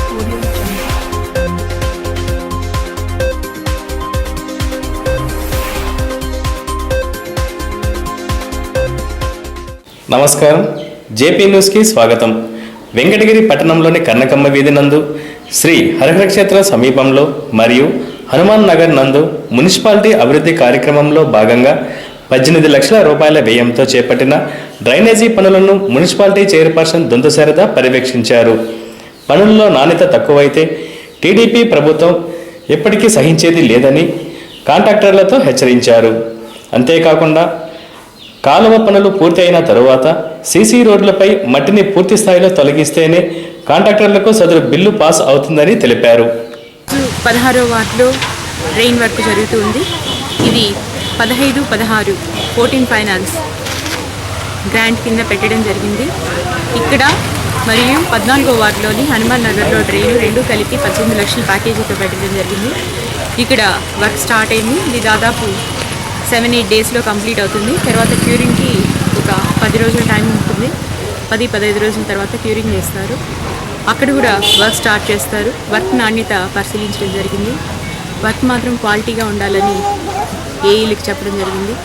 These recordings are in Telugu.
నమస్కారం, జేపీ న్యూస్కి స్వాగతం. వెంకటగిరి పట్టణంలోని కన్నకమ్మ వీధి నందు శ్రీ హరిహర క్షేత్ర సమీపంలో మరియు హనుమాన్ నగర్ నందు మున్సిపాలిటీ అభివృద్ధి కార్యక్రమంలో భాగంగా 18 లక్షల రూపాయల వ్యయంతో చేపట్టిన డ్రైనేజీ పనులను మున్సిపాలిటీ చైర్పర్సన్ దొంత శారద పర్యవేక్షించారు. పనుల్లో నాణ్యత తక్కువైతే టీడీపీ ప్రభుత్వం ఎప్పటికీ సహించేది లేదని కాంట్రాక్టర్లతో హెచ్చరించారు. అంతేకాకుండా కాలువ పనులు పూర్తి అయిన తరువాత సీసీ రోడ్లపై మట్టిని పూర్తి స్థాయిలో తొలగిస్తేనే కాంట్రాక్టర్లకు సదరు బిల్లు పాస్ అవుతుందని తెలిపారు. 16వ వార్డులో డ్రైన్ వర్క్ జరుగుతుంది. ఇది 15-16 14 ఫైనాన్స్ గ్రాంట్ కింద పెట్టడం జరిగింది. ఇక్కడ మరియు 14వ వార్డులోని హనుమాన్ నగర్లో డ్రైన్ రెండు కలిపి 18 లక్షల ప్యాకేజీతో పెట్టడం జరిగింది. ఇక్కడ వర్క్ స్టార్ట్ అయింది. ఇది దాదాపు 7-8 డేస్లో కంప్లీట్ అవుతుంది. తర్వాత క్యూరింగ్కి ఒక 10 రోజుల టైం ఉంటుంది. 10-15 రోజుల తర్వాత క్యూరింగ్ చేస్తారు. అక్కడ కూడా వర్క్ స్టార్ట్ చేస్తారు. వర్క్ నాణ్యత పరిశీలించడం జరిగింది. వర్క్ మాత్రం క్వాలిటీగా ఉండాలని ఏఈలకు చెప్పడం జరిగింది.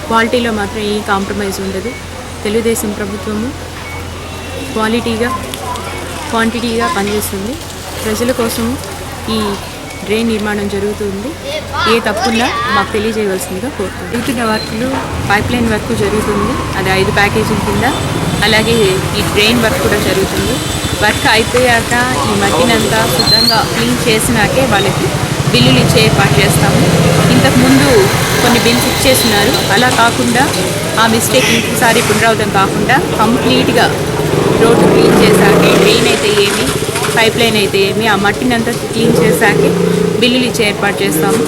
క్వాలిటీలో మాత్రం ఏ కాంప్రమైజ్ ఉండదు. తెలుగుదేశం ప్రభుత్వము క్వాలిటీగా క్వాంటిటీగా పనిచేస్తుంది. ప్రజల కోసము ఈ డ్రైన్ నిర్మాణం జరుగుతుంది. ఏ తప్పున్నా మాకు తెలియజేయవలసిందిగా కోరుతుంది. జరుగుతున్న వర్క్లు పైప్ లైన్ వర్క్ జరుగుతుంది. అది 5 ప్యాకేజీల కింద. అలాగే ఈ డ్రైన్ వర్క్ కూడా జరుగుతుంది. వర్క్ అయిపోయాక ఈ మట్టినంతా శుద్ధంగా క్లీన్ చేసినాకే వాళ్ళకి బిల్లులు ఇచ్చే ఏర్పాటు చేస్తాము. ఇంతకుముందు కొన్ని బిల్స్ ఇచ్చేస్తున్నారు. అలా కాకుండా ఆ మిస్టేక్ ఇంకోసారి పునరావృతం కాకుండా కంప్లీట్గా రోడ్డు క్లీన్ చేశాకే, డ్రైన్ అయితే ఏమి, పైప్ లైన్ అయితే ఏమి, ఆ మట్టినంతా క్లీన్ చేశాకే బిల్లులు ఇచ్చే ఏర్పాటు చేస్తాము.